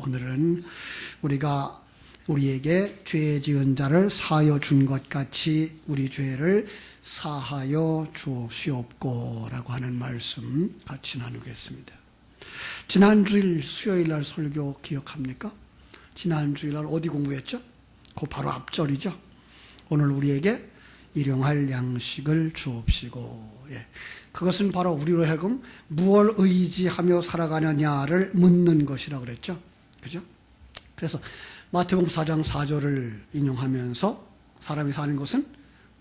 오늘은 우리가 우리에게 죄 지은 자를 사하여 준 것 같이 우리 죄를 사하여 주옵시옵고라고 하는 말씀 같이 나누겠습니다. 지난 주일 수요일 날 설교 기억합니까? 지난 주일 날 어디 공부했죠? 그 바로 앞절이죠. 오늘 우리에게 일용할 양식을 주옵시고, 그것은 바로 우리로 하여금 무엇을 의지하며 살아가느냐를 묻는 것이라고 그랬죠. 그죠? 그래서 마태복음 4장 4절을 인용하면서 사람이 사는 것은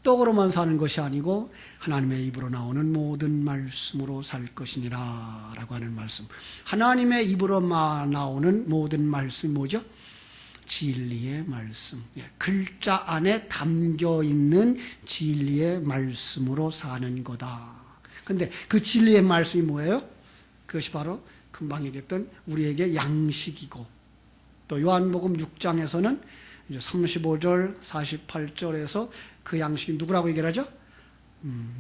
떡으로만 사는 것이 아니고 하나님의 입으로 나오는 모든 말씀으로 살 것이니라 라고 하는 말씀. 하나님의 입으로만 나오는 모든 말씀이 뭐죠? 진리의 말씀. 글자 안에 담겨있는 진리의 말씀으로 사는 거다. 근데 그 진리의 말씀이 뭐예요? 그것이 바로 금방 얘기했던 우리에게 양식이고, 또 요한복음 6장에서는 이제 35절, 48절에서 그 양식이 누구라고 얘기를 하죠?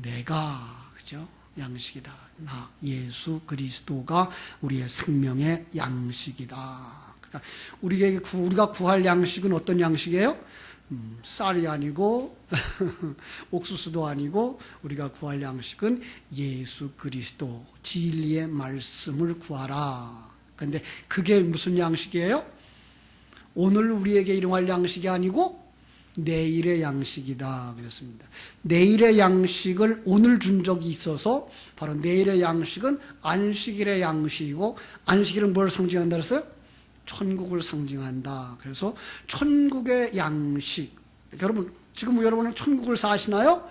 내가, 그죠? 양식이다. 나, 예수 그리스도가 우리의 생명의 양식이다. 그러니까 우리가 구할 양식은 어떤 양식이에요? 쌀이 아니고 옥수수도 아니고 우리가 구할 양식은 예수 그리스도 진리의 말씀을 구하라. 그런데 그게 무슨 양식이에요? 오늘 우리에게 일용할 양식이 아니고 내일의 양식이다 그랬습니다. 내일의 양식을 오늘 준 적이 있어서 바로 내일의 양식은 안식일의 양식이고, 안식일은 뭘 상징한다 그랬어요? 천국을 상징한다. 그래서 천국의 양식. 여러분, 지금 여러분은 천국을 사시나요?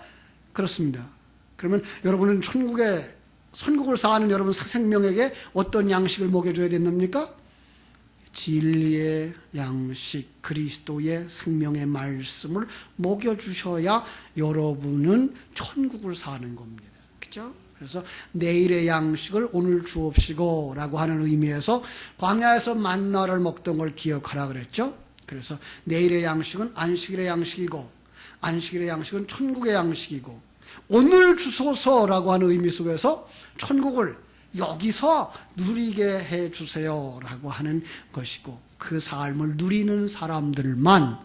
그렇습니다. 그러면 여러분은 천국을 사는 여러분 생명에게 어떤 양식을 먹여줘야 된답니까? 진리의 양식, 그리스도의 생명의 말씀을 먹여주셔야 여러분은 천국을 사는 겁니다. 그죠? 그래서 내일의 양식을 오늘 주옵시고 라고 하는 의미에서 광야에서 만나를 먹던 걸 기억하라 그랬죠. 그래서 내일의 양식은 안식일의 양식이고, 안식일의 양식은 천국의 양식이고, 오늘 주소서라고 하는 의미 속에서 천국을 여기서 누리게 해주세요 라고 하는 것이고, 그 삶을 누리는 사람들만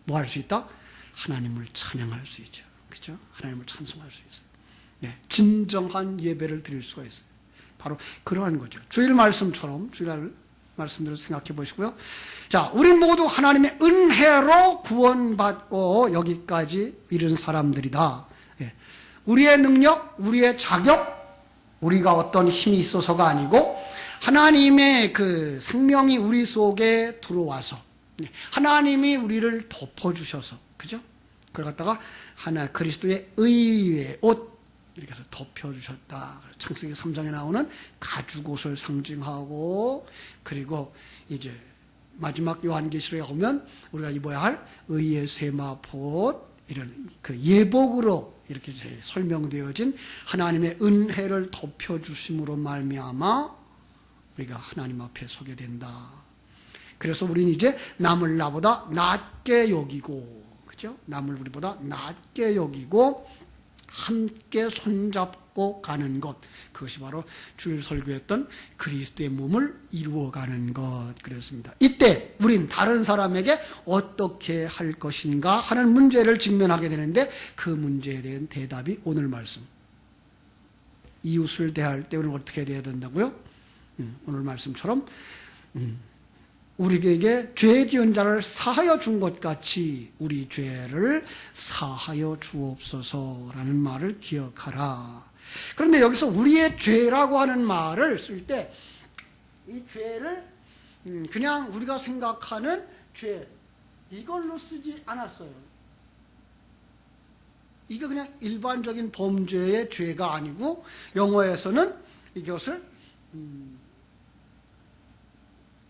뭐 할 수 있다? 하나님을 찬양할 수 있죠. 그죠? 하나님을 찬송할 수 있어요. 진정한 예배를 드릴 수가 있어요. 바로 그러한 거죠. 주일 말씀처럼 주일 말씀들을 생각해 보시고요. 자, 우리 모두 하나님의 은혜로 구원받고 여기까지 이른 사람들이다. 우리의 능력, 우리의 자격, 우리가 어떤 힘이 있어서가 아니고 하나님의 그 생명이 우리 속에 들어와서 하나님이 우리를 덮어주셔서, 그죠? 그걸 갖다가 그리스도의 의의 옷 이렇게 해서 덮여주셨다. 창세기 3장에 나오는 가죽옷을 상징하고, 그리고 이제 마지막 요한계시록에 오면 우리가 입어야 할 의의 세마포, 이런 그 예복으로 이렇게 설명되어진 하나님의 은혜를 덮여주심으로 말미암아 우리가 하나님 앞에 서게 된다. 그래서 우리는 이제 남을 나보다 낮게 여기고, 그죠? 남을 우리보다 낮게 여기고 함께 손잡고 가는 것, 그것이 바로 주일 설교했던 그리스도의 몸을 이루어가는 것 그랬습니다. 이때 우린 다른 사람에게 어떻게 할 것인가 하는 문제를 직면하게 되는데, 그 문제에 대한 대답이 오늘 말씀. 이웃을 대할 때 우리는 어떻게 해야 된다고요? 오늘 말씀처럼 우리에게 죄 지은 자를 사하여 준 것 같이 우리 죄를 사하여 주옵소서라는 말을 기억하라. 그런데 여기서 우리의 죄라고 하는 말을 쓸 때 이 죄를 그냥 우리가 생각하는 죄, 이걸로 쓰지 않았어요. 이게 그냥 일반적인 범죄의 죄가 아니고 영어에서는 이것을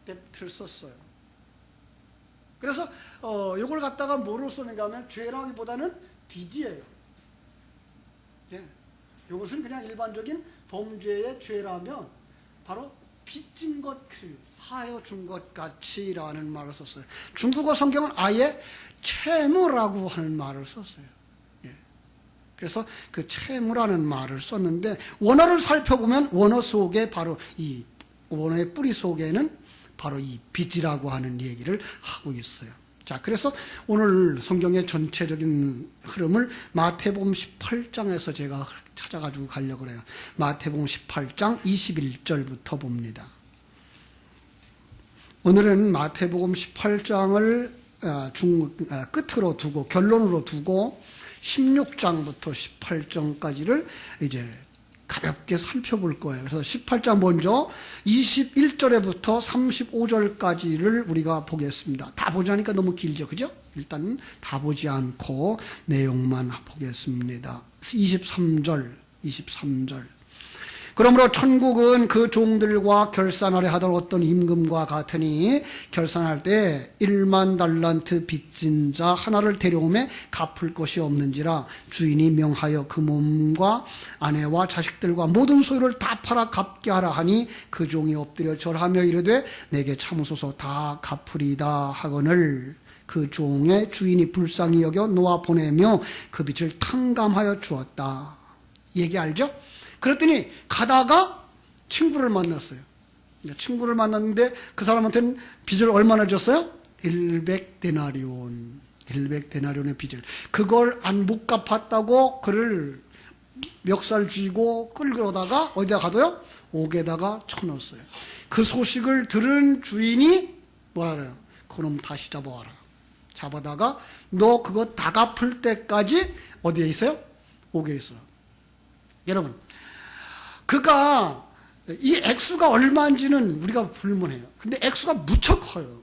데프트를 썼어요. 그래서 이걸 갖다가 뭐로 쓰는가 하면 죄라기보다는 빚이에요. 이것은 그냥 일반적인 범죄의 죄라면 바로 빚진 것, 사하여 준 것 같이라는 말을 썼어요. 중국어 성경은 아예 채무라고 하는 말을 썼어요. 그래서 그 채무라는 말을 썼는데, 원어를 살펴보면 원어 속에 바로 이 원어의 뿌리 속에는 바로 이 빚이라고 하는 얘기를 하고 있어요. 자, 그래서 오늘 성경의 전체적인 흐름을 마태복음 18장에서 제가 찾아가지고 가려고 그래요. 마태복음 18장 21절부터 봅니다. 오늘은 마태복음 18장을 끝으로 두고, 결론으로 두고 16장부터 18장까지를 이제 가볍게 살펴볼 거예요. 그래서 18장 먼저 21절에부터 35절까지를 우리가 보겠습니다. 다 보자니까 너무 길죠, 그죠? 일단 다 보지 않고 내용만 보겠습니다. 23절. 그러므로 천국은 그 종들과 결산하려 하던 어떤 임금과 같으니 결산할 때 1만 달란트 빚진 자 하나를 데려오매 갚을 것이 없는지라 주인이 명하여 그 몸과 아내와 자식들과 모든 소유를 다 팔아 갚게 하라 하니 그 종이 엎드려 절하며 이르되 내게 참으소서 다 갚으리다 하거늘 그 종의 주인이 불쌍히 여겨 놓아 보내며 그 빚을 탕감하여 주었다. 얘기 알죠? 그랬더니 가다가 친구를 만났어요. 친구를 만났는데 그 사람한테는 빚을 얼마나 줬어요? 100데나리온. 100데나리온의 빚을. 그걸 못 갚았다고 그를 멱살 쥐고 끌고다가 어디다 가둬요? 옥에다가 쳐넣었어요. 그 소식을 들은 주인이 뭐라 그래요? 그놈 다시 잡아와라. 잡아다가 너 그거 다 갚을 때까지 어디에 있어요? 옥에 있어요. 여러분, 그가 이 액수가 얼마인지는 우리가 불문해요. 근데 액수가 무척 커요.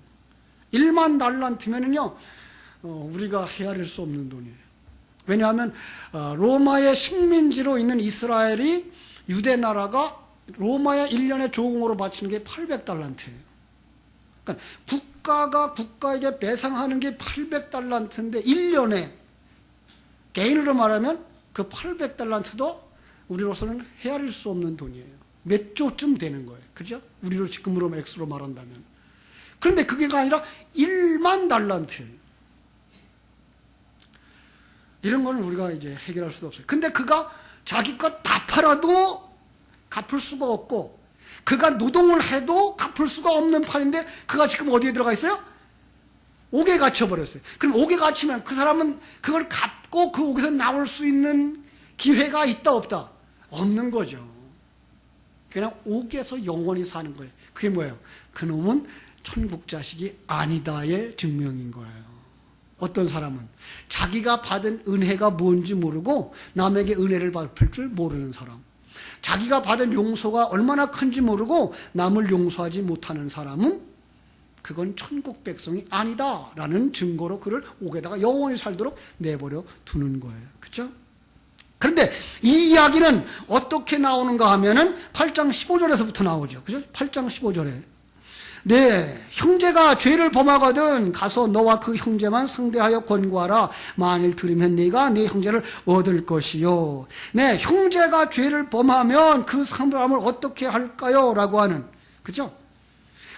1만 달란트면은요, 우리가 헤아릴 수 없는 돈이에요. 왜냐하면 로마의 식민지로 있는 이스라엘이 유대 나라가 로마의 1년의 조공으로 바치는 게 800달란트예요. 그러니까 국가가 국가에게 배상하는 게 800달란트인데 1년에 개인으로 말하면 그 800달란트도 우리로서는 헤아릴 수 없는 돈이에요. 몇 조쯤 되는 거예요. 그죠? 우리로 지금으로 액수로 말한다면. 그런데 그게가 아니라 1만 달란트예요. 이런 거는 우리가 이제 해결할 수도 없어요. 근데 그가 자기 것 다 팔아도 갚을 수가 없고, 그가 노동을 해도 갚을 수가 없는 판인데, 그가 지금 어디에 들어가 있어요? 옥에 갇혀버렸어요. 그럼 옥에 갇히면 그 사람은 그걸 갚고 그 옥에서 나올 수 있는 기회가 있다, 없다? 없는 거죠. 그냥 옥에서 영원히 사는 거예요. 그게 뭐예요? 그놈은 천국 자식이 아니다의 증명인 거예요. 어떤 사람은 자기가 받은 은혜가 뭔지 모르고 남에게 은혜를 베풀 줄 모르는 사람, 자기가 받은 용서가 얼마나 큰지 모르고 남을 용서하지 못하는 사람은 그건 천국 백성이 아니다라는 증거로 그를 옥에다가 영원히 살도록 내버려 두는 거예요. 그렇죠? 그런데 이 이야기는 어떻게 나오는가 하면은 8장 15절에서부터 나오죠. 그죠? 8장 15절에. 네, 형제가 죄를 범하거든 가서 너와 그 형제만 상대하여 권고하라. 만일 들으면 네가 네 형제를 얻을 것이요. 네, 형제가 죄를 범하면 그 사람을 어떻게 할까요? 라고 하는, 그죠?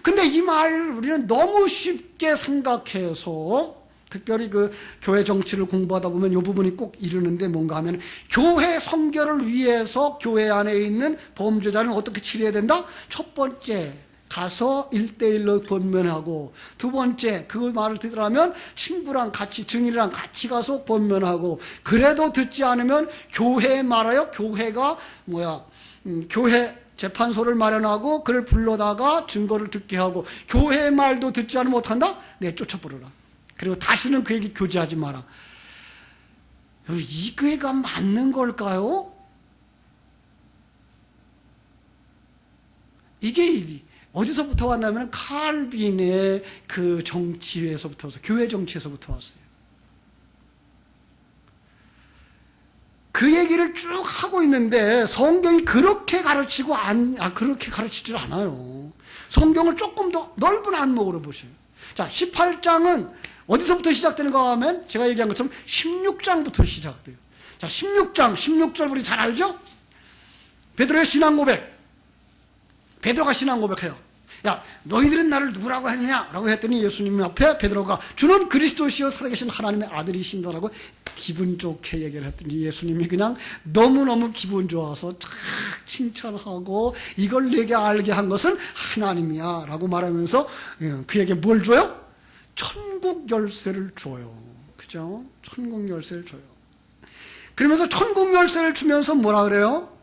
근데 이 말을 우리는 너무 쉽게 생각해서, 특별히 그 교회 정치를 공부하다 보면 이 부분이 꼭 이르는데 뭔가 하면, 교회 선결을 위해서 교회 안에 있는 범죄자는 어떻게 치료해야 된다? 첫 번째, 가서 1대1로 권면하고, 두 번째, 그 말을 듣더라면 친구랑 같이, 증인이랑 같이 가서 권면하고, 그래도 듣지 않으면 교회에 말하여 교회가 교회 재판소를 마련하고 그를 불러다가 증거를 듣게 하고, 교회의 말도 듣지 않으면 어떡한다? 네, 쫓아버려라. 그리고 다시는 그에게 교제하지 마라. 이 교회가 맞는 걸까요? 이게 어디서부터 왔냐면 칼빈의 그 정치에서부터 왔어요. 교회 정치에서부터 왔어요. 그 얘기를 쭉 하고 있는데 성경이 그렇게 가르치고 그렇게 가르치질 않아요. 성경을 조금 더 넓은 안목으로 보셔요. 자, 18장은 어디서부터 시작되는가 하면 제가 얘기한 것처럼 16장부터 시작돼요. 자, 16절 우리 잘 알죠? 베드로의 신앙 고백. 베드로가 신앙 고백해요. 야, 너희들은 나를 누구라고 했느냐? 라고 했더니 예수님 앞에 베드로가 주는 그리스도시여 살아계신 하나님의 아들이신다라고 기분 좋게 얘기를 했더니 예수님이 그냥 너무너무 기분 좋아서 쫙 칭찬하고 이걸 내게 알게 한 것은 하나님이야 라고 말하면서 그에게 뭘 줘요? 천국 열쇠를 줘요. 그죠? 천국 열쇠를 줘요. 그러면서 천국 열쇠를 주면서 뭐라 그래요?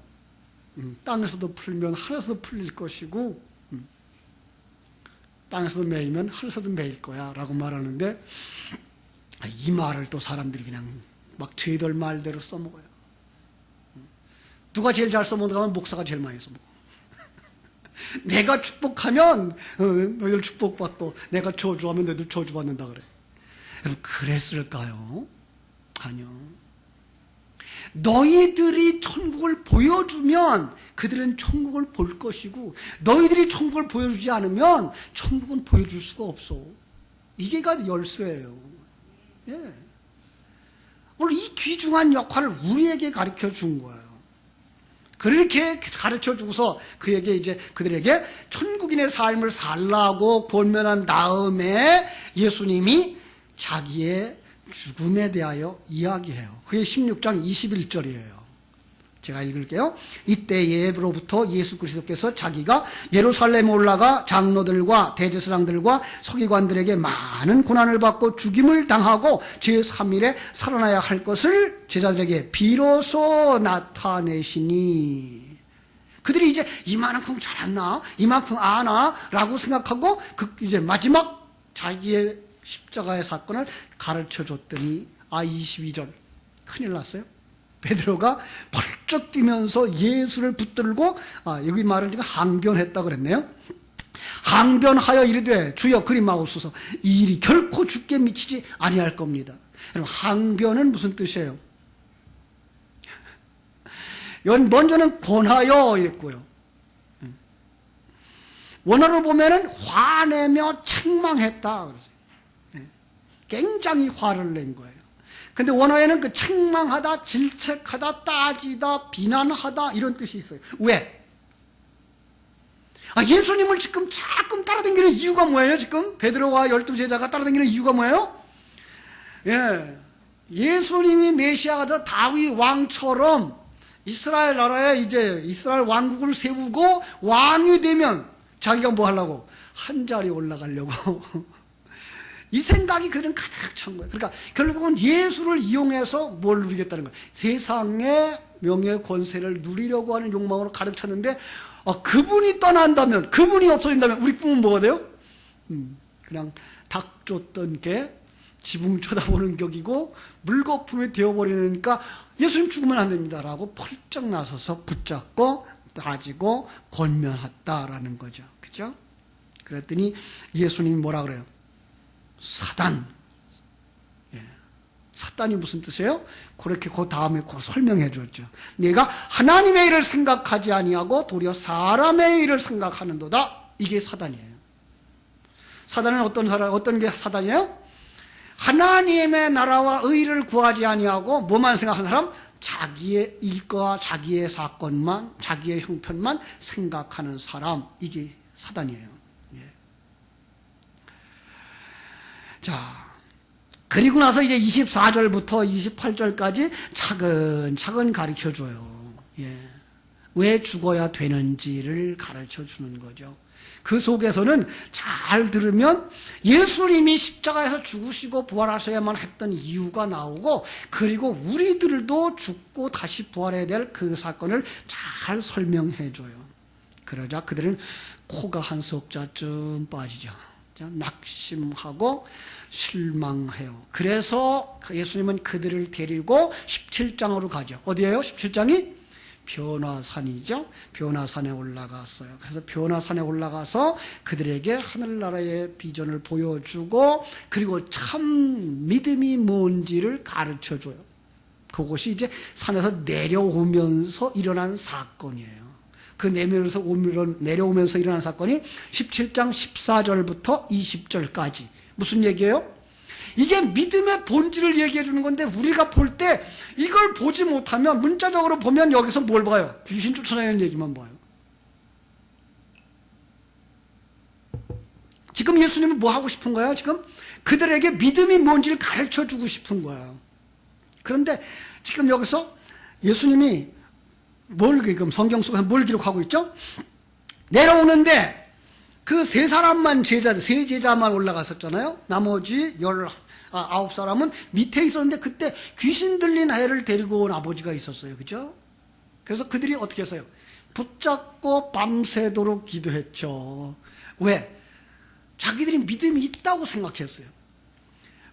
땅에서도 풀면 하늘에서도 풀릴 것이고 땅에서도 매이면 하늘에서도 매일 거야 라고 말하는데, 이 말을 또 사람들이 그냥 막 저희들 말대로 써먹어요. 누가 제일 잘 써먹는가 하면 목사가 제일 많이 써먹어. 내가 축복하면 너희들 축복받고 내가 저주하면 너희들 저주받는다 그래. 여러분 그랬을까요? 아니요. 너희들이 천국을 보여주면 그들은 천국을 볼 것이고, 너희들이 천국을 보여주지 않으면 천국은 보여줄 수가 없어. 이게 열쇠예요. 예. 오늘 이 귀중한 역할을 우리에게 가르쳐 준 거예요. 그렇게 가르쳐 주고서 그에게 이제 그들에게 천국인의 삶을 살라고 권면한 다음에 예수님이 자기의 죽음에 대하여 이야기해요. 그게 16장 21절이에요. 제가 읽을게요. 이때 예로부터 예수 그리스도께서 자기가 예루살렘에 올라가 장로들과 대제사장들과 서기관들에게 많은 고난을 받고 죽임을 당하고 제3일에 살아나야 할 것을 제자들에게 비로소 나타내시니, 그들이 이제 이만큼 잘했나 이만큼 아나 라고 생각하고 이제 마지막 자기의 십자가의 사건을 가르쳐 줬더니 22절 큰일 났어요. 베드로가 벌쩍 뛰면서 예수를 붙들고, 여기 말은 지금 항변했다 그랬네요. 항변하여 이르되 주여 그리 마옵소서, 이 일이 결코 죽게 미치지 아니할 겁니다. 여러분 항변은 무슨 뜻이에요? 먼저는 권하여 이랬고요. 원어로 보면은 화내며 책망했다 그랬어요. 굉장히 화를 낸 거예요. 근데 원어에는 그 책망하다, 질책하다, 따지다, 비난하다 이런 뜻이 있어요. 왜? 예수님을 지금 자꾸 따라다니는 이유가 뭐예요? 지금 베드로와 12제자가 따라다니는 이유가 뭐예요? 예수님이 메시아가 더 다윗 왕처럼 이스라엘 나라에 이제 이스라엘 왕국을 세우고 왕이 되면 자기가 뭐 하려고? 한 자리 올라가려고 이 생각이 그들은 가득 찬 거예요. 그러니까 결국은 예수를 이용해서 뭘 누리겠다는 거예요. 세상의 명예 권세를 누리려고 하는 욕망으로 가득 찼는데, 그분이 떠난다면, 그분이 없어진다면 우리 꿈은 뭐가 돼요? 그냥 닭 쫓던 개, 지붕 쳐다보는 격이고 물거품이 되어버리니까 예수님 죽으면 안 됩니다라고 펄쩍 나서서 붙잡고 따지고 권면했다라는 거죠. 그죠? 그랬더니 예수님이 뭐라 그래요? 사단. 사단이 무슨 뜻이에요? 그렇게 그 다음에 설명해 줬죠. 내가 하나님의 일을 생각하지 아니하고 도리어 사람의 일을 생각하는도다. 이게 사단이에요. 사단은 어떤 게 사단이에요? 하나님의 나라와 의를 구하지 아니하고 뭐만 생각하는 사람? 자기의 일과 자기의 사건만, 자기의 형편만 생각하는 사람. 이게 사단이에요. 자, 그리고 나서 이제 24절부터 28절까지 차근차근 가르쳐줘요. 왜 죽어야 되는지를 가르쳐주는 거죠. 그 속에서는 잘 들으면 예수님이 십자가에서 죽으시고 부활하셔야만 했던 이유가 나오고, 그리고 우리들도 죽고 다시 부활해야 될 그 사건을 잘 설명해줘요. 그러자 그들은 코가 한 석자쯤 빠지죠. 낙심하고 실망해요. 그래서 예수님은 그들을 데리고 17장으로 가죠. 어디예요? 17장이 변화산이죠. 변화산에 올라갔어요. 그래서 변화산에 올라가서 그들에게 하늘나라의 비전을 보여주고, 그리고 참 믿음이 뭔지를 가르쳐줘요. 그것이 이제 산에서 내려오면서 일어난 사건이에요. 그 내려오면서 일어난 사건이 17장 14절부터 20절까지. 무슨 얘기예요? 이게 믿음의 본질을 얘기해 주는 건데, 우리가 볼 때 이걸 보지 못하면, 문자적으로 보면 여기서 뭘 봐요? 귀신 쫓아내는 얘기만 봐요. 지금 예수님은 뭐 하고 싶은 거예요? 지금 그들에게 믿음이 뭔지를 가르쳐 주고 싶은 거예요. 그런데 지금 여기서 예수님이 그럼 성경 속에서 뭘 기록하고 있죠? 내려오는데 그 세 사람만 세 제자만 올라갔었잖아요. 나머지 19사람은 밑에 있었는데 그때 귀신 들린 애를 데리고 온 아버지가 있었어요. 그죠? 그래서 그들이 어떻게 했어요? 붙잡고 밤새도록 기도했죠. 왜? 자기들이 믿음이 있다고 생각했어요.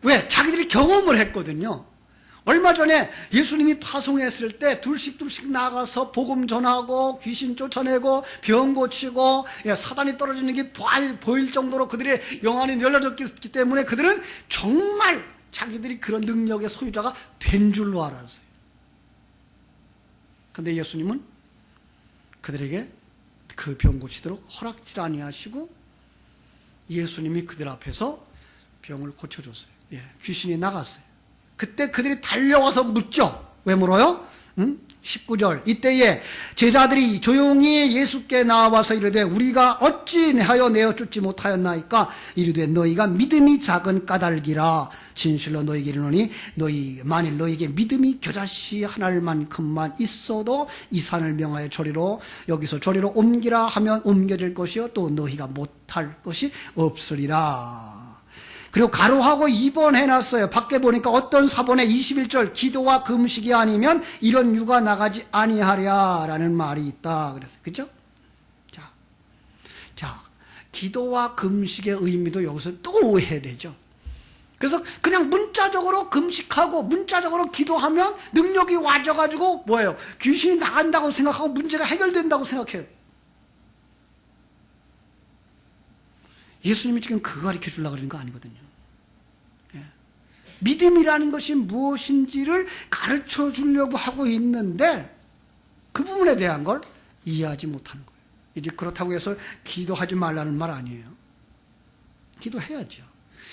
왜? 자기들이 경험을 했거든요. 얼마 전에 예수님이 파송했을 때 둘씩 나가서 복음 전하고 귀신 쫓아내고 병 고치고 사단이 떨어지는 게 보일 정도로 그들의 영안이 열려졌기 때문에 그들은 정말 자기들이 그런 능력의 소유자가 된 줄로 알았어요. 그런데 예수님은 그들에게 그 병 고치도록 허락질 아니하시고 예수님이 그들 앞에서 병을 고쳐줬어요. 귀신이 나갔어요. 그때 그들이 달려와서 묻죠. 왜 물어요? 19절 이때에 제자들이 조용히 예수께 나와서 이르되 우리가 어찌 내하여 내어 쫓지 못하였나이까? 이르되 너희가 믿음이 작은 까닭이라. 진실로 너희에게 이르노니 만일 너희에게 믿음이 겨자씨 하나만큼만 있어도 이 산을 명하여 저리로 여기서 저리로 옮기라 하면 옮겨질 것이요 또 너희가 못할 것이 없으리라. 그리고 가로하고 2번 해놨어요. 밖에 보니까 어떤 사본에 21절 기도와 금식이 아니면 이런 유가 나가지 아니하랴 라는 말이 있다 그랬어요. 그죠? 자, 기도와 금식의 의미도 여기서 또 오해되죠. 그래서 그냥 문자적으로 금식하고 문자적으로 기도하면 능력이 와져가지고 뭐예요? 귀신이 나간다고 생각하고 문제가 해결된다고 생각해요. 예수님이 지금 그거 가르쳐 주려고 그러는 거 아니거든요. 믿음이라는 것이 무엇인지를 가르쳐 주려고 하고 있는데 그 부분에 대한 걸 이해하지 못하는 거예요. 이제 그렇다고 해서 기도하지 말라는 말 아니에요. 기도해야죠.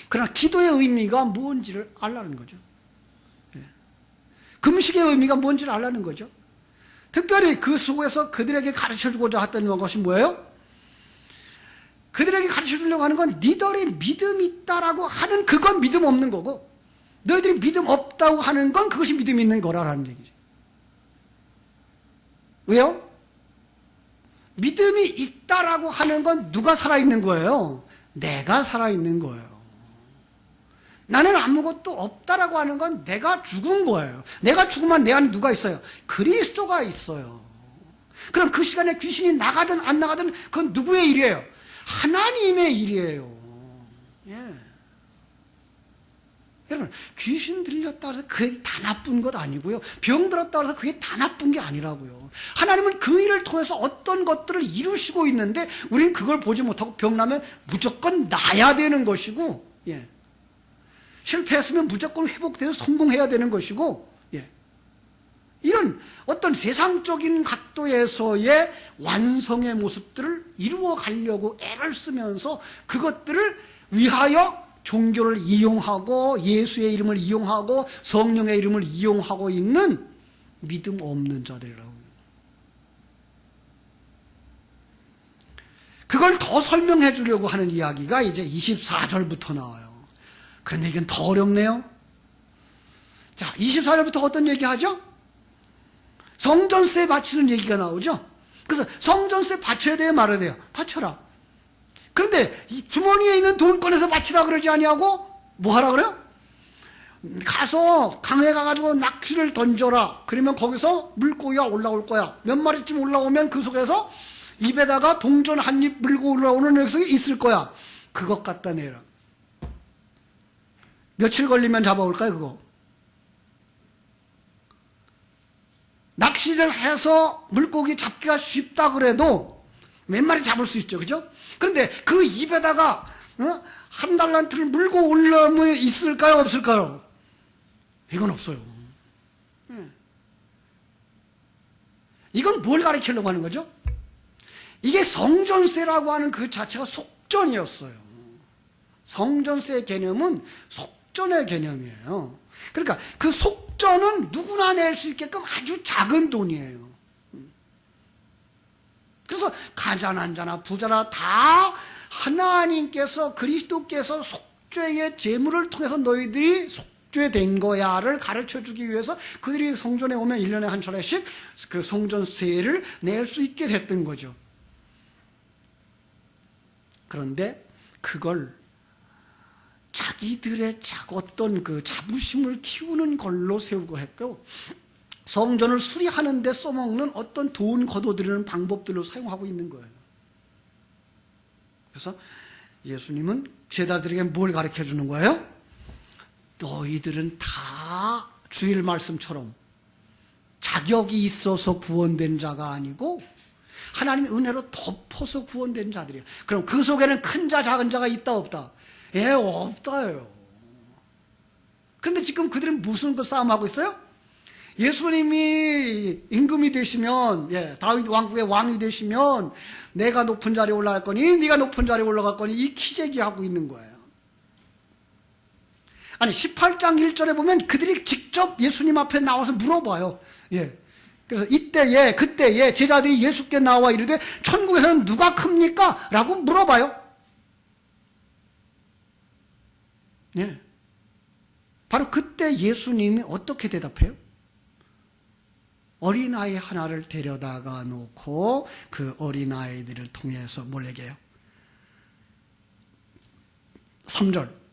그러나 기도의 의미가 뭔지를 알라는 거죠. 금식의 의미가 뭔지를 알라는 거죠. 특별히 그 속에서 그들에게 가르쳐 주고자 했던 것이 뭐예요? 그들에게 가르쳐 주려고 하는 건 니들이 믿음 있다라고 하는 그건 믿음 없는 거고 너희들이 믿음 없다고 하는 건 그것이 믿음 있는 거라는 얘기죠. 왜요? 믿음이 있다라고 하는 건 누가 살아있는 거예요? 내가 살아있는 거예요. 나는 아무것도 없다라고 하는 건 내가 죽은 거예요. 내가 죽으면 내 안에 누가 있어요? 그리스도가 있어요. 그럼 그 시간에 귀신이 나가든 안 나가든 그건 누구의 일이에요? 하나님의 일이에요. 여러분, 귀신 들렸다 해서 그게 다 나쁜 것 아니고요. 병 들었다 해서 그게 다 나쁜 게 아니라고요. 하나님은 그 일을 통해서 어떤 것들을 이루시고 있는데 우리는 그걸 보지 못하고 병 나면 무조건 나야 되는 것이고 실패했으면 무조건 회복돼서 성공해야 되는 것이고 이런 어떤 세상적인 각도에서의 완성의 모습들을 이루어 가려고 애를 쓰면서 그것들을 위하여 종교를 이용하고 예수의 이름을 이용하고 성령의 이름을 이용하고 있는 믿음 없는 자들이라고. 그걸 더 설명해 주려고 하는 이야기가 이제 24절부터 나와요. 그런데 이건 더 어렵네요. 자, 24절부터 어떤 얘기 하죠? 성전세 바치는 얘기가 나오죠. 그래서 성전세 바쳐야 돼요, 말아야 돼요? 바쳐라. 그런데 이 주머니에 있는 돈 꺼내서 바치라 그러지 아니하고 뭐 하라 그래요? 가서 강에 가가지고 낚시를 던져라. 그러면 거기서 물고기가 올라올 거야. 몇 마리쯤 올라오면 그 속에서 입에다가 동전 한 입 물고 올라오는 녀석이 있을 거야. 그것 갖다 내라. 며칠 걸리면 잡아올까요, 그거? 낚시를 해서 물고기 잡기가 쉽다 그래도 몇 마리 잡을 수 있죠, 그죠? 그런데 그 입에다가 한 달란트를 물고 올라오면 있을까요, 없을까요? 이건 없어요. 이건 뭘 가르치려고 하는 거죠? 이게 성전세라고 하는 그 자체가 속전이었어요. 성전세 개념은 속전의 개념이에요. 그러니까 그 속전은 누구나 낼 수 있게끔 아주 작은 돈이에요. 그래서 가난한 자나 부자나 다 하나님께서 그리스도께서 속죄의 제물을 통해서 너희들이 속죄된 거야를 가르쳐 주기 위해서 그들이 성전에 오면 1년에 한 차례씩 그 성전세를 낼 수 있게 됐던 거죠. 그런데 그걸 자기들의 어떤 그 자부심을 키우는 걸로 세우고 했고, 성전을 수리하는 데 써먹는 어떤 돈 거둬들이는 방법들로 사용하고 있는 거예요. 그래서 예수님은 제자들에게 뭘 가르쳐 주는 거예요? 너희들은 다 주일 말씀처럼 자격이 있어서 구원된 자가 아니고 하나님의 은혜로 덮어서 구원된 자들이에요. 그럼 그 속에는 큰 자 작은 자가 있다 없다? 예, 없다요. 그런데 지금 그들은 무슨 싸움하고 있어요? 예수님이 임금이 되시면, 다윗 왕국의 왕이 되시면 내가 높은 자리에 올라갈 거니 네가 높은 자리에 올라갈 거니 이 키재기하고 있는 거예요. 아니 18장 1절에 보면 그들이 직접 예수님 앞에 나와서 물어봐요. 그래서 이때에 그때에 제자들이 예수께 나와 이르되 천국에서는 누가 큽니까? 라고 물어봐요. 바로 그때 예수님이 어떻게 대답해요? 어린아이 하나를 데려다가 놓고 그 어린아이들을 통해서 뭘 얘기해요? 3절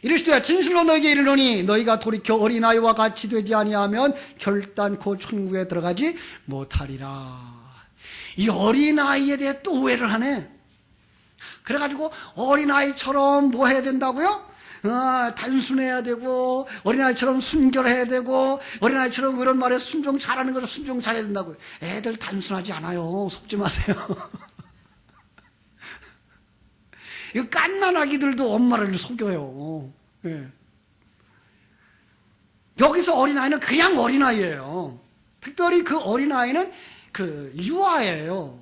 이르시되 진실로 너희에게 이르노니 너희가 돌이켜 어린아이와 같이 되지 아니하면 결단코 천국에 들어가지 못하리라. 이 어린아이에 대해 또 오해를 하네. 그래가지고 어린아이처럼 뭐 해야 된다고요? 단순해야 되고 어린아이처럼 순결해야 되고 어린아이처럼 그런 말에 순종 잘하는 거로 순종 잘해야 된다고요. 애들 단순하지 않아요. 속지 마세요. 이 갓난아기들도 엄마를 속여요. 여기서 어린아이는 그냥 어린아이예요. 특별히 그 어린아이는 그 유아예요.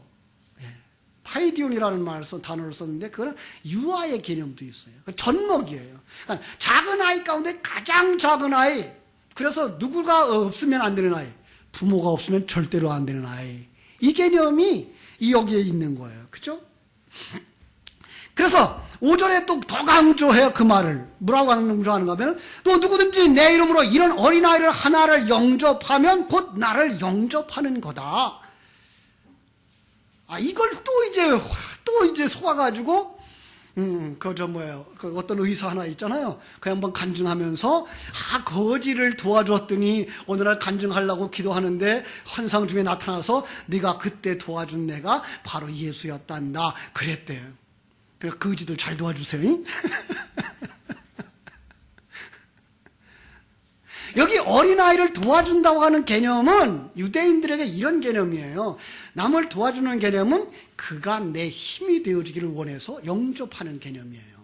파이디온이라는 단어를 썼는데 그거는 유아의 개념도 있어요. 젖먹이에요. 그러니까 작은 아이 가운데 가장 작은 아이. 그래서 누구가 없으면 안 되는 아이. 부모가 없으면 절대로 안 되는 아이. 이 개념이 여기에 있는 거예요. 그렇죠? 그래서 5절에 또 더 강조해요. 그 말을. 뭐라고 강조하는가 하면 또 누구든지 내 이름으로 이런 어린아이를 하나를 영접하면 곧 나를 영접하는 거다. 이걸 또 이제 속아가지고, 그 어떤 의사 하나 있잖아요. 그 한번 간증하면서, 거지를 도와줬더니, 어느 날 간증하려고 기도하는데, 환상 중에 나타나서, 네가 그때 도와준 내가 바로 예수였단다. 그랬대요. 그래서 거지들 잘 도와주세요. 여기 어린아이를 도와준다고 하는 개념은 유대인들에게 이런 개념이에요. 남을 도와주는 개념은 그가 내 힘이 되어주기를 원해서 영접하는 개념이에요.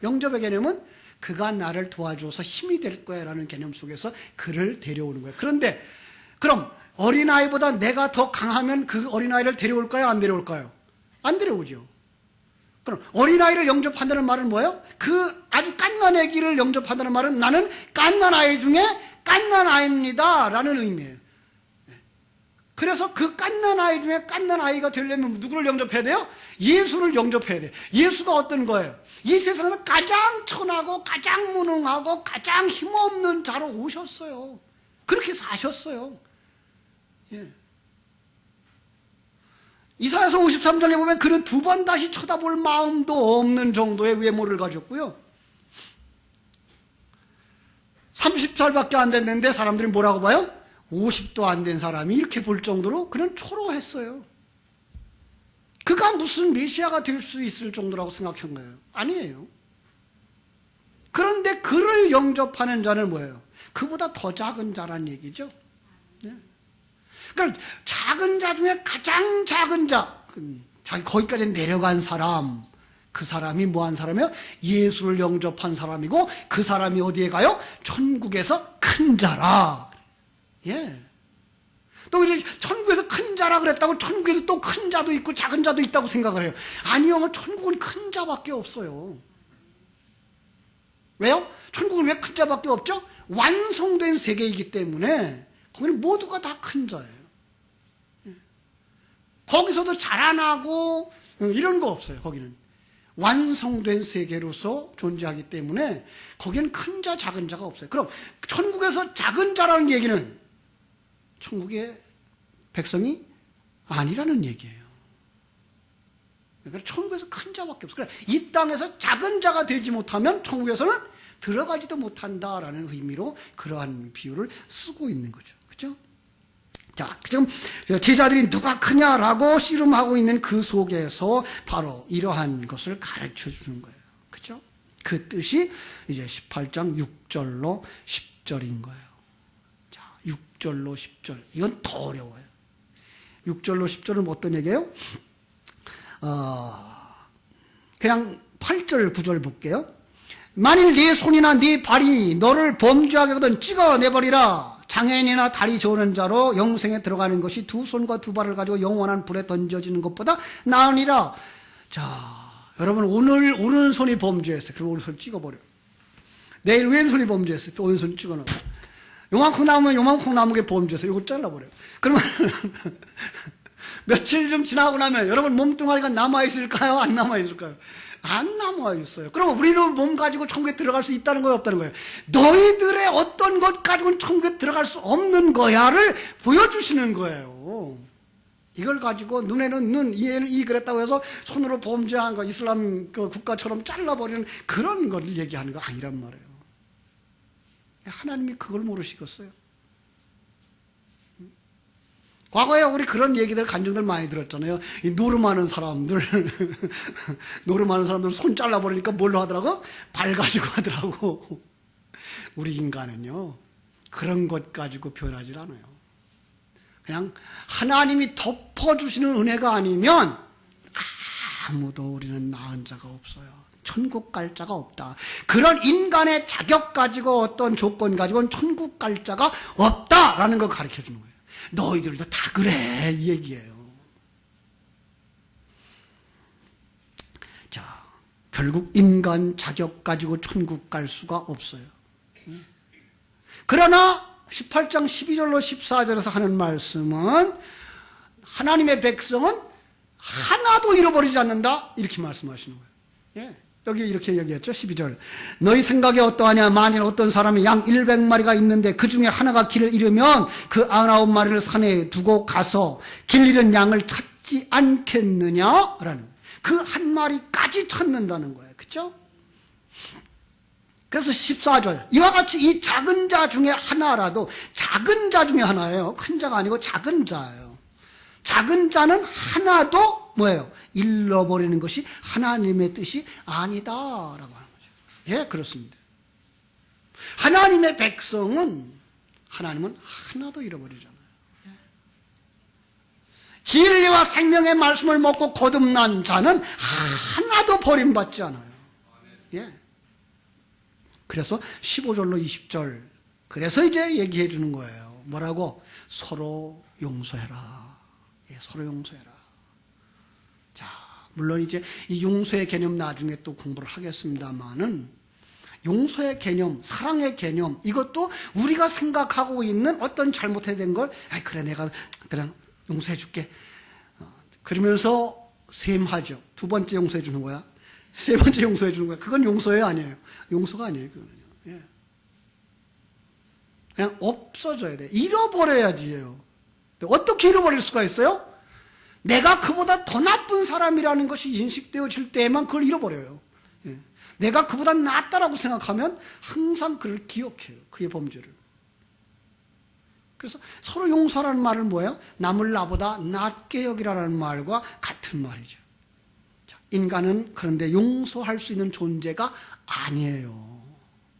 영접의 개념은 그가 나를 도와줘서 힘이 될 거야 라는 개념 속에서 그를 데려오는 거예요. 그런데 그럼 어린아이보다 내가 더 강하면 그 어린아이를 데려올까요? 안 데려올까요? 안 데려오죠. 그럼 어린아이를 영접한다는 말은 뭐예요? 그 아주 갓난아기를 영접한다는 말은 나는 갓난아이 중에 갓난아이입니다 라는 의미예요. 그래서 그 갓난아이 중에 갓난아이가 되려면 누구를 영접해야 돼요? 예수를 영접해야 돼요. 예수가 어떤 거예요? 이 세상에서 가장 천하고 가장 무능하고 가장 힘없는 자로 오셨어요. 그렇게 사셨어요. 이사야서 53장에 보면 그는 두 번 다시 쳐다볼 마음도 없는 정도의 외모를 가졌고요. 30살밖에 안 됐는데 사람들이 뭐라고 봐요? 50도 안 된 사람이 이렇게 볼 정도로 그는 초라했어요. 그가 무슨 메시아가 될 수 있을 정도라고 생각한 거예요? 아니에요. 그런데 그를 영접하는 자는 뭐예요? 그보다 더 작은 자란 얘기죠. 그러니까 작은 자 중에 가장 작은 자, 거기까지 내려간 사람, 그 사람이 뭐한 사람이요? 예수를 영접한 사람이고 그 사람이 어디에 가요? 천국에서 큰 자라. 또 이제 천국에서 큰 자라 그랬다고 천국에서 또 큰 자도 있고 작은 자도 있다고 생각을 해요. 아니요, 천국은 큰 자밖에 없어요. 왜요? 천국은 왜 큰 자밖에 없죠? 완성된 세계이기 때문에 거기는 모두가 다 큰 자예요. 거기서도 자라나고 이런 거 없어요. 거기는 완성된 세계로서 존재하기 때문에 거기엔 큰 자, 작은 자가 없어요. 그럼 천국에서 작은 자라는 얘기는 천국의 백성이 아니라는 얘기예요. 그러니까 천국에서 큰 자밖에 없어요. 이 땅에서 작은 자가 되지 못하면 천국에서는 들어가지도 못한다라는 의미로 그러한 비유를 쓰고 있는 거죠. 그렇죠? 자, 지금 제자들이 누가 크냐라고 씨름하고 있는 그 속에서 바로 이러한 것을 가르쳐 주는 거예요. 그렇죠? 그 뜻이 이제 18장 6절로 10절인 거예요. 자, 6절로 10절. 이건 더 어려워요. 6절로 10절은 어떤 얘기예요? 그냥 8절, 9절 볼게요. 만일 네 손이나 네 발이 너를 범죄하게 하거든 찍어내버리라. 장애인이나 다리 저는 자로 영생에 들어가는 것이 두 손과 두 발을 가지고 영원한 불에 던져지는 것보다 나으니라. 자, 여러분 오늘 오른손이 범죄했어요. 그럼 오른손 찍어버려. 내일 왼손이 범죄했어요. 또 왼손 찍어놔. 요만큼 남으면 요만큼 남은 게 범죄했어요. 이거 잘라버려. 그러면 며칠 좀 지나고 나면 여러분 몸뚱아리가 남아있을까요? 안 남아있을까요? 안 남아있어요. 그럼 우리는 몸 가지고 천국에 들어갈 수 있다는 거예요? 없다는 거예요? 너희들의 어떤 것 가지고는 천국에 들어갈 수 없는 거야를 보여주시는 거예요. 이걸 가지고 눈에는 눈, 이에는 이 그랬다고 해서 손으로 범죄한 거, 이슬람 그 국가처럼 잘라버리는 그런 걸 얘기하는 거 아니란 말이에요. 하나님이 그걸 모르시겠어요? 과거에 우리 그런 얘기들, 간증들 많이 들었잖아요. 이 노름하는 사람들, 노름하는 사람들 손 잘라버리니까 뭘로 하더라고? 발 가지고 하더라고. 우리 인간은요, 그런 것 가지고 변하질 않아요. 그냥 하나님이 덮어주시는 은혜가 아니면 아무도 우리는 나은 자가 없어요. 천국 갈 자가 없다. 그런 인간의 자격 가지고 어떤 조건 가지고는 천국 갈 자가 없다라는 걸 가르쳐 주는 거예요. 너희들도 다 그래 이 얘기예요. 자, 결국 인간 자격 가지고 천국 갈 수가 없어요. 그러나 18장 12절로 14절에서 하는 말씀은 하나님의 백성은 하나도 잃어버리지 않는다 이렇게 말씀하시는 거예요. 예. 여기 이렇게 얘기했죠. 12절. 너희 생각이 어떠하냐? 만일 어떤 사람이 양 100마리가 있는데 그 중에 하나가 길을 잃으면 그 99마리를 산에 두고 가서 길 잃은 양을 찾지 않겠느냐? 라는 그 한 마리까지 찾는다는 거예요. 그렇죠? 그래서 14절. 이와 같이 이 작은 자 중에 하나라도, 작은 자 중에 하나예요. 큰 자가 아니고 작은 자예요. 작은 자는 하나도 뭐예요? 잃어버리는 것이 하나님의 뜻이 아니다라고 하는 거죠. 예, 그렇습니다. 하나님의 백성은 하나님은 하나도 잃어버리잖아요. 예. 진리와 생명의 말씀을 먹고 거듭난 자는 하나도 버림받지 않아요. 예. 그래서 15절로 20절 그래서 이제 얘기해 주는 거예요. 뭐라고? 서로 용서해라. 예, 서로 용서해라. 자, 물론 이제 이 용서의 개념 나중에 또 공부를 하겠습니다만은 용서의 개념, 사랑의 개념 이것도 우리가 생각하고 있는 어떤 잘못해 된 걸 그래 내가 그냥 용서해 줄게 그러면서 셈하죠. 두 번째 용서해 주는 거야. 세 번째 용서해 주는 거야. 그건 용서예요, 아니에요? 용서가 아니에요, 그거는요. 예. 그냥 없어져야 돼. 잃어버려야지요. 어떻게 잃어버릴 수가 있어요? 내가 그보다 더 나쁜 사람이라는 것이 인식되어질 때에만 그걸 잃어버려요. 예. 내가 그보다 낫다라고 생각하면 항상 그를 기억해요. 그의 범죄를. 그래서 서로 용서라는 말은 뭐예요? 남을 나보다 낫게 여기라는 말과 같은 말이죠. 자, 인간은 그런데 용서할 수 있는 존재가 아니에요.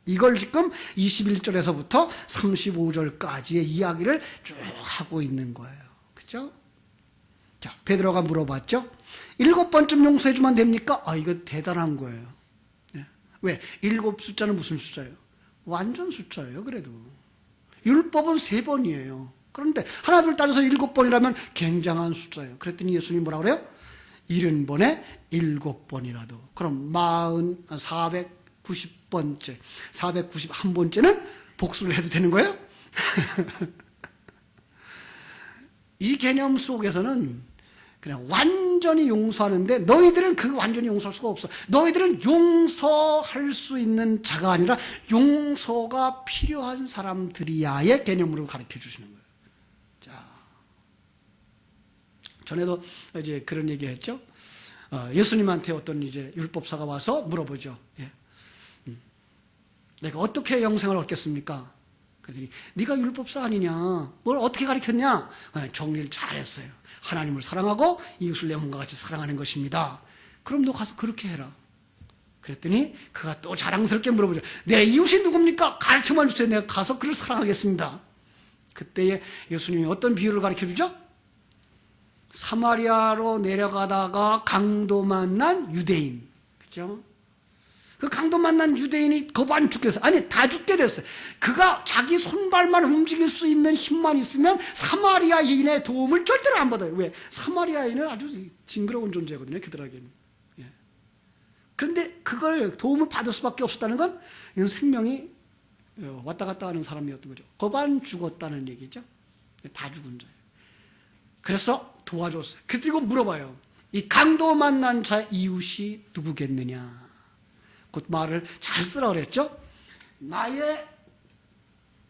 이걸 지금 21절에서부터 35절까지의 이야기를 쭉 하고 있는 거예요. 그렇죠? 자, 베드로가 물어봤죠. 7번쯤 용서해주면 됩니까? 이거 대단한 거예요. 네. 왜? 7 숫자는 무슨 숫자예요? 완전 숫자예요. 그래도 율법은 3번이에요. 그런데 하나 둘 따져서 7번이라면 굉장한 숫자예요. 그랬더니 예수님이 뭐라 그래요? 70번에 7번이라도. 그럼 490번째, 491번째는 복수를 해도 되는 거예요? 이 개념 속에서는 그냥 완전히 용서하는데 너희들은 그 완전히 용서할 수가 없어. 너희들은 용서할 수 있는 자가 아니라 용서가 필요한 사람들이야의 개념으로 가르쳐 주시는 거예요. 자, 전에도 이제 그런 얘기 했죠. 예수님한테 어떤 이제 율법사가 와서 물어보죠. 예. 내가 어떻게 영생을 얻겠습니까? 그랬더니 네가 율법사 아니냐? 뭘 어떻게 가르쳤냐? 정리를 잘했어요. 하나님을 사랑하고 이웃을 내 몸과 같이 사랑하는 것입니다. 그럼 너 가서 그렇게 해라. 그랬더니 그가 또 자랑스럽게 물어보죠. 내 이웃이 누굽니까? 가르쳐만 주세요. 내가 가서 그를 사랑하겠습니다. 그때에 예수님이 어떤 비유를 가르쳐주죠? 사마리아로 내려가다가 강도 만난 유대인. 그죠? 그 강도 만난 유대인이 거반 죽게 됐어요. 아니, 다 죽게 됐어요. 그가 자기 손발만 움직일 수 있는 힘만 있으면 사마리아인의 도움을 절대로 안 받아요. 왜? 사마리아인은 아주 징그러운 존재거든요, 그들에게는. 예. 그런데 그걸 도움을 받을 수밖에 없었다는 건 이건 생명이 왔다 갔다 하는 사람이었던 거죠. 거반 죽었다는 얘기죠. 다 죽은 자예요. 그래서 도와줬어요. 그리고 물어봐요. 이 강도 만난 자 이웃이 누구겠느냐? 그 말을 잘 쓰라 그랬죠? 나의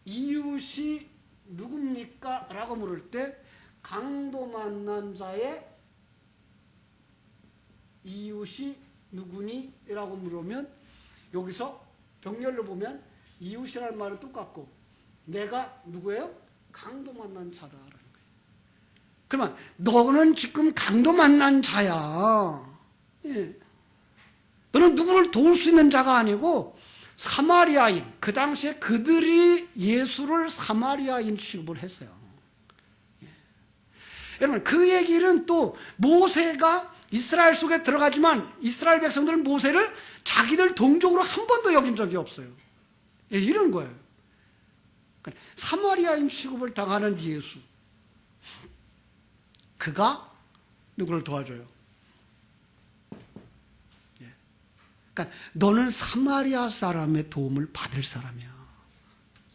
이웃이 누굽니까? 라고 물을 때 강도 만난 자의 이웃이 누구니? 라고 물으면 여기서 병렬로 보면 이웃이라는 말은 똑같고 내가 누구예요? 강도 만난 자다라는 거예요. 그러면 너는 지금 강도 만난 자야. 예. 너는 누구를 도울 수 있는 자가 아니고 사마리아인, 그 당시에 그들이 예수를 사마리아인 취급을 했어요. 예. 여러분, 그 얘기는 또 모세가 이스라엘 속에 들어가지만 이스라엘 백성들은 모세를 자기들 동족으로 한 번도 여긴 적이 없어요. 예, 이런 거예요. 그러니까 사마리아인 취급을 당하는 예수, 그가 누구를 도와줘요? 그러니까 너는 사마리아 사람의 도움을 받을 사람이야.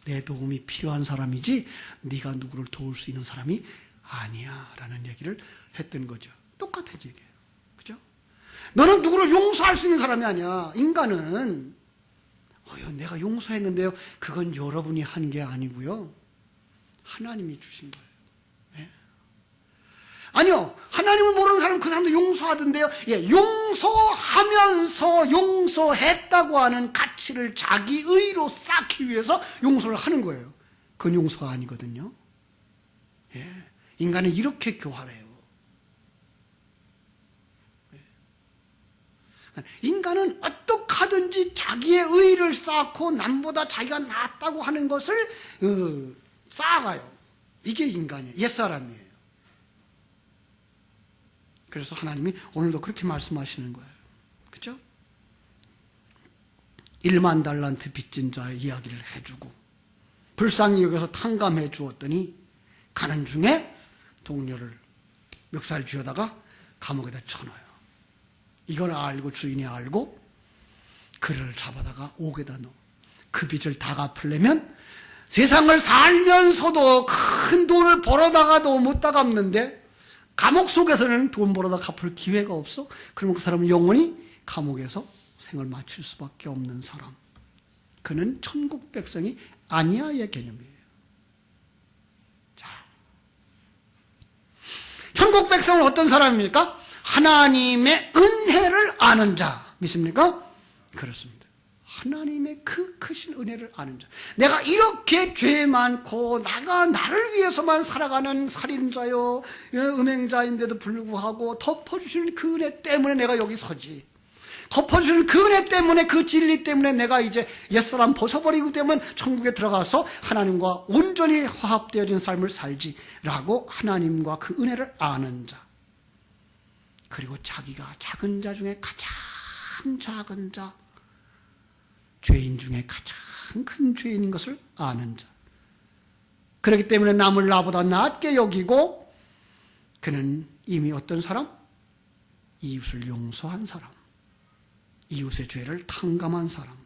내 도움이 필요한 사람이지 네가 누구를 도울 수 있는 사람이 아니야 라는 얘기를 했던 거죠. 똑같은 얘기예요. 그죠? 너는 누구를 용서할 수 있는 사람이 아니야. 인간은 내가 용서했는데요. 그건 여러분이 한 게 아니고요. 하나님이 주신 거예요. 아니요. 하나님을 모르는 사람은 그 사람도 용서하던데요. 예, 용서하면서 용서했다고 하는 가치를 자기 의로 쌓기 위해서 용서를 하는 거예요. 그건 용서가 아니거든요. 예, 인간은 이렇게 교활해요. 예. 인간은 어떻게 하든지 자기의 의를 쌓고 남보다 자기가 낫다고 하는 것을 쌓아가요. 이게 인간이에요. 옛사람이에요. 그래서 하나님이 오늘도 그렇게 말씀하시는 거예요. 그렇죠? 1만 달란트 빚진 자의 이야기를 해주고 불쌍히 여겨서 탕감해 주었더니 가는 중에 동료를 멱살 쥐어다가 감옥에다 쳐넣어요. 이걸 알고 주인이 알고 그를 잡아다가 옥에다 넣어. 그 빚을 다 갚으려면 세상을 살면서도 큰 돈을 벌어다가도 못 다 갚는데 감옥 속에서는 돈 벌어다 갚을 기회가 없어. 그러면 그 사람은 영원히 감옥에서 생을 마칠 수밖에 없는 사람. 그는 천국 백성이 아니야의 개념이에요. 자, 천국 백성은 어떤 사람입니까? 하나님의 은혜를 아는 자. 믿습니까? 그렇습니다. 하나님의 그 크신 은혜를 아는 자. 내가 이렇게 죄 많고 나를 위해서만 살아가는 살인자요 음행자인데도 불구하고 덮어주시는 그 은혜 때문에 내가 여기 서지. 덮어주시는 그 은혜 때문에, 그 진리 때문에 내가 이제 옛사람 벗어버리고 되면 천국에 들어가서 하나님과 온전히 화합되어진 삶을 살지라고 하나님과 그 은혜를 아는 자. 그리고 자기가 작은 자 중에 가장 작은 자, 죄인 중에 가장 큰 죄인인 것을 아는 자. 그렇기 때문에 남을 나보다 낮게 여기고 그는 이미 어떤 사람? 이웃을 용서한 사람, 이웃의 죄를 탕감한 사람.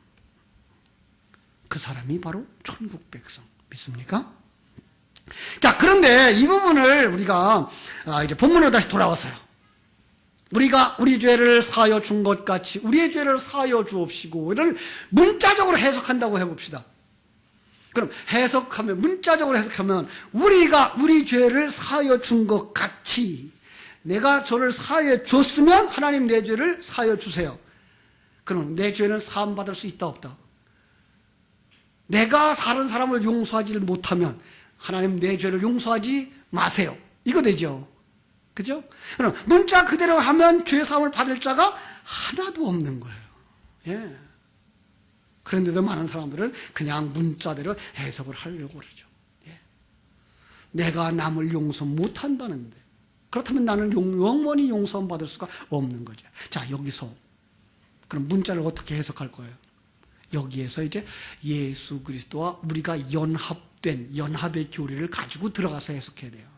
그 사람이 바로 천국 백성. 믿습니까? 자, 그런데 이 부분을 우리가 이제 본문으로 다시 돌아왔어요. 우리가 우리 죄를 사하여 준 것 같이 우리의 죄를 사하여 주옵시고, 이를 문자적으로 해석한다고 해봅시다. 그럼 해석하면, 문자적으로 해석하면, 우리가 우리 죄를 사하여 준 것 같이 내가 저를 사하여 줬으면 하나님 내 죄를 사하여 주세요. 그럼 내 죄는 사함받을 수 있다 없다? 내가 다른 사람을 용서하지 못하면 하나님 내 죄를 용서하지 마세요. 이거 되죠? 그죠? 그럼 문자 그대로 하면 죄 사함을 받을 자가 하나도 없는 거예요. 예. 그런데도 많은 사람들은 그냥 문자대로 해석을 하려고 그러죠. 예. 내가 남을 용서 못한다는데, 그렇다면 나는 영원히 용서받을 수가 없는 거죠. 자, 여기서 그럼 문자를 어떻게 해석할 거예요? 여기에서 이제 예수 그리스도와 우리가 연합의 교리를 가지고 들어가서 해석해야 돼요.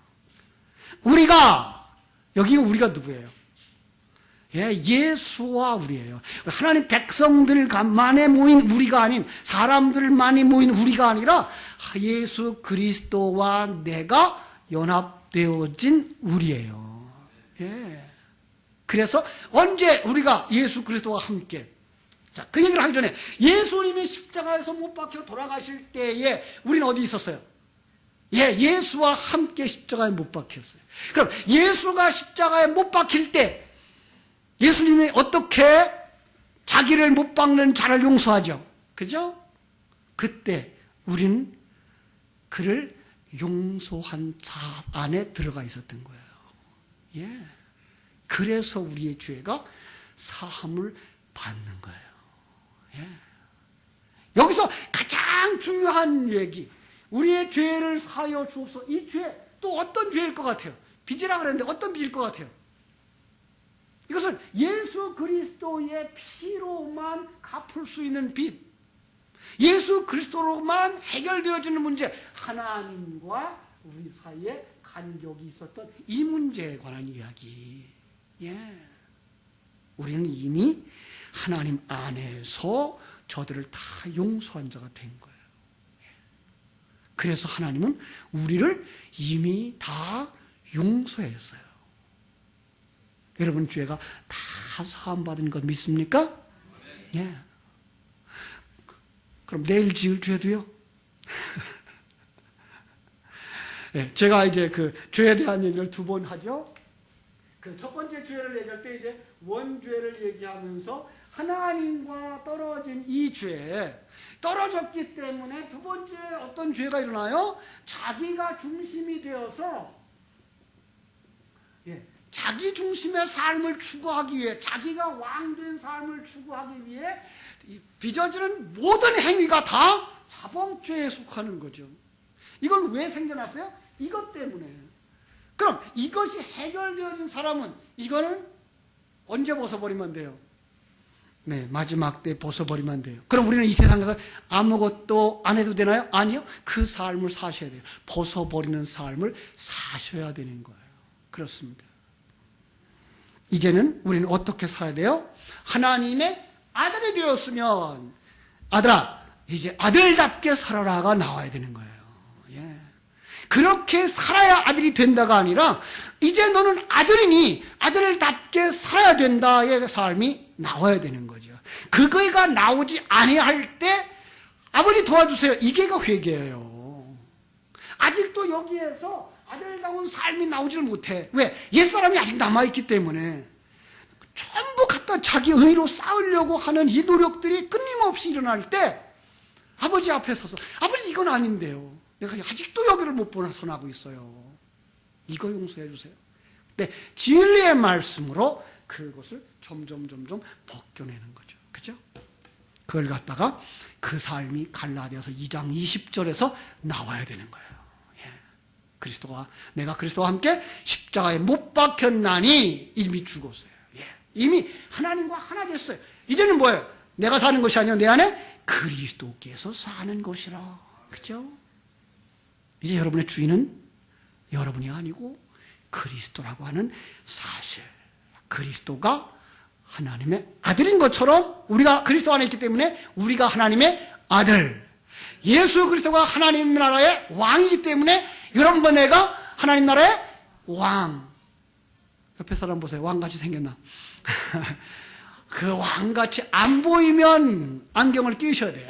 여기 우리가 누구예요? 예, 예수와 우리예요. 하나님 백성들만에 모인 우리가 아닌, 사람들만이 모인 우리가 아니라 예수 그리스도와 내가 연합되어진 우리예요. 예. 그래서 언제 우리가 예수 그리스도와 함께, 자, 그 얘기를 하기 전에 예수님이 십자가에서 못 박혀 돌아가실 때에 우리는 어디 있었어요? 예, 예수와 함께 십자가에 못 박혔어요. 그럼 예수가 십자가에 못 박힐 때 예수님이 어떻게 자기를 못 박는 자를 용서하죠? 그죠? 그때 우리는 그를 용서한 자 안에 들어가 있었던 거예요. 예. 그래서 우리의 죄가 사함을 받는 거예요. 예. 여기서 가장 중요한 얘기, 우리의 죄를 사하여 주옵소서. 이 죄, 또 어떤 죄일 것 같아요? 빚이라 그랬는데 어떤 빚일 것 같아요? 이것은 예수 그리스도의 피로만 갚을 수 있는 빚, 예수 그리스도로만 해결되어지는 문제, 하나님과 우리 사이에 간격이 있었던 이 문제에 관한 이야기. 예. 우리는 이미 하나님 안에서 저들을 다 용서한 자가 된 거예요. 그래서 하나님은 우리를 이미 다 용서했어요. 여러분, 죄가 다 사함받은 것 믿습니까? 예. 그럼 내일 지을 죄도요? 예, 제가 이제 그 죄에 대한 얘기를 2번 하죠. 그 첫 번째 죄를 얘기할 때 이제 원죄를 얘기하면서 하나님과 떨어진 이 죄, 떨어졌기 때문에 두 번째 어떤 죄가 일어나요? 자기가 중심이 되어서, 예, 자기 중심의 삶을 추구하기 위해, 자기가 왕된 삶을 추구하기 위해 빚어지는 모든 행위가 다 자범죄에 속하는 거죠. 이건 왜 생겨났어요? 이것 때문에. 그럼 이것이 해결되어진 사람은 이거는 언제 벗어버리면 돼요? 네, 마지막 때 벗어버리면 돼요. 그럼 우리는 이 세상에서 아무것도 안 해도 되나요? 아니요. 그 삶을 사셔야 돼요. 벗어버리는 삶을 사셔야 되는 거예요. 그렇습니다. 이제는 우리는 어떻게 살아야 돼요? 하나님의 아들이 되었으면, 아들아, 이제 아들답게 살아라가 나와야 되는 거예요. 예. 그렇게 살아야 아들이 된다가 아니라, 이제 너는 아들이니 아들답게 살아야 된다의 삶이 나와야 되는 거죠. 그거가 나오지 아니할 때 아버지 도와주세요, 이게가 회개예요. 아직도 여기에서 아들다운 삶이 나오지를 못해. 왜? 옛사람이 아직 남아있기 때문에. 전부 갖다 자기 의로 쌓으려고 하는 이 노력들이 끊임없이 일어날 때 아버지 앞에 서서, 아버지 이건 아닌데요, 내가 아직도 여기를 못 벗어나고 있어요, 이거 용서해 주세요. 네, 진리의 말씀으로 그것을 점점 벗겨내는 거죠. 그죠? 그걸 갖다가 그 삶이 갈라디아서 2장 20절에서 나와야 되는 거예요. 예. 내가 그리스도와 함께 십자가에 못 박혔나니 이미 죽었어요. 예. 이미 하나님과 하나 됐어요. 이제는 뭐예요? 내가 사는 것이 아니라 내 안에 그리스도께서 사는 것이라. 그죠? 이제 여러분의 주인은 여러분이 아니고 그리스도라고 하는 사실, 그리스도가 하나님의 아들인 것처럼 우리가 그리스도 안에 있기 때문에 우리가 하나님의 아들, 예수 그리스도가 하나님 나라의 왕이기 때문에 여러분과 내가 하나님 나라의 왕, 옆에 사람 보세요. 왕같이 생겼나? 그 왕같이 안 보이면 안경을 끼셔야 돼요.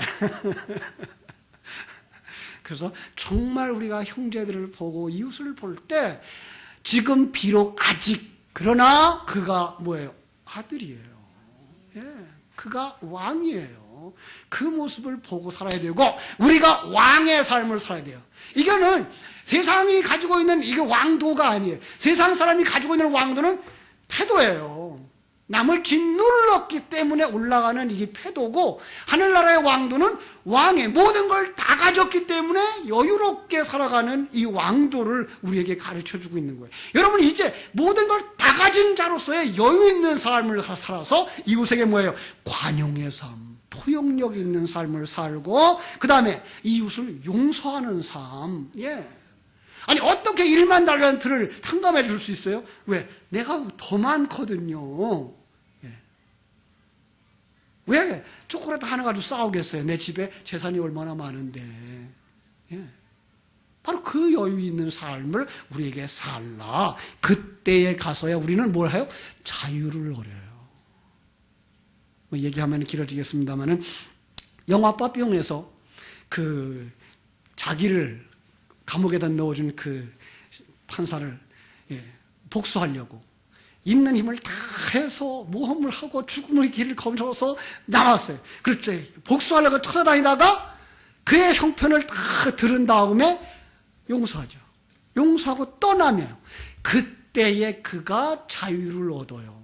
그래서 정말 우리가 형제들을 보고 이웃을 볼 때 지금 비록 아직 그러나 그가 뭐예요? 아들이에요. 예, 그가 왕이에요. 그 모습을 보고 살아야 되고 우리가 왕의 삶을 살아야 돼요. 이거는 세상이 가지고 있는 이게 왕도가 아니에요. 세상 사람이 가지고 있는 왕도는 패도예요. 남을 짓눌렀기 때문에 올라가는 이게 패도고, 하늘나라의 왕도는 왕의 모든 걸 다 가졌기 때문에 여유롭게 살아가는 이 왕도를 우리에게 가르쳐주고 있는 거예요. 여러분 이제 모든 걸 다 가진 자로서의 여유 있는 삶을 살아서 이웃에게 뭐예요? 관용의 삶, 포용력 있는 삶을 살고, 그 다음에 이웃을 용서하는 삶. 예. 아니 어떻게 1만 달란트를 탕감해 줄 수 있어요? 왜? 내가 더 많거든요. 예. 왜 초콜릿 하나 가지고 싸우겠어요? 내 집에 재산이 얼마나 많은데. 예. 바로 그 여유 있는 삶을 우리에게 살라. 그때에 가서야 우리는 뭘 해요? 자유를 얻어요. 뭐 얘기하면 길어지겠습니다만은 영화 빠삐용에서 그 자기를 감옥에다 넣어준 그 판사를 복수하려고 있는 힘을 다 해서 모험을 하고 죽음의 길을 거쳐서 나왔어요. 그렇죠. 복수하려고 찾아다니다가 그의 형편을 다 들은 다음에 용서하죠. 용서하고 떠나면 그때에 그가 자유를 얻어요.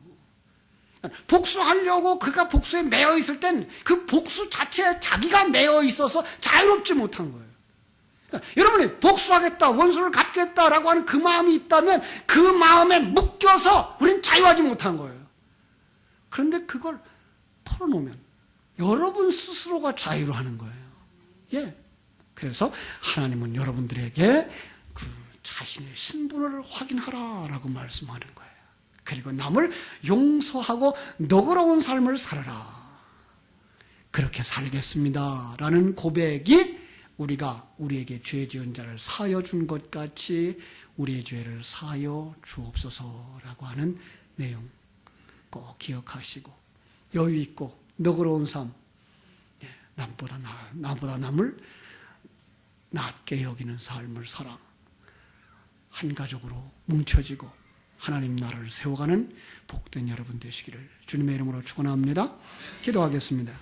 복수하려고 그가 복수에 매여 있을 땐 그 복수 자체에 자기가 매여 있어서 자유롭지 못한 거예요. 그러니까 여러분이 복수하겠다, 원수를 갚겠다라고 하는 그 마음이 있다면 그 마음에 묶여서 우리는 자유하지 못한 거예요. 그런데 그걸 털어놓으면 여러분 스스로가 자유를 하는 거예요. 예. 그래서 하나님은 여러분들에게 그 자신의 신분을 확인하라라고 말씀하는 거예요. 그리고 남을 용서하고 너그러운 삶을 살아라. 그렇게 살겠습니다. 라는 고백이 우리가 우리에게 죄 지은 자를 사하여 준 것 같이 우리의 죄를 사하여 주옵소서라고 하는 내용 꼭 기억하시고 여유 있고 너그러운 삶, 남보다 남을 낮게 여기는 삶을 살아 한 가족으로 뭉쳐지고 하나님 나라를 세워가는 복된 여러분 되시기를 주님의 이름으로 축원합니다. 기도하겠습니다.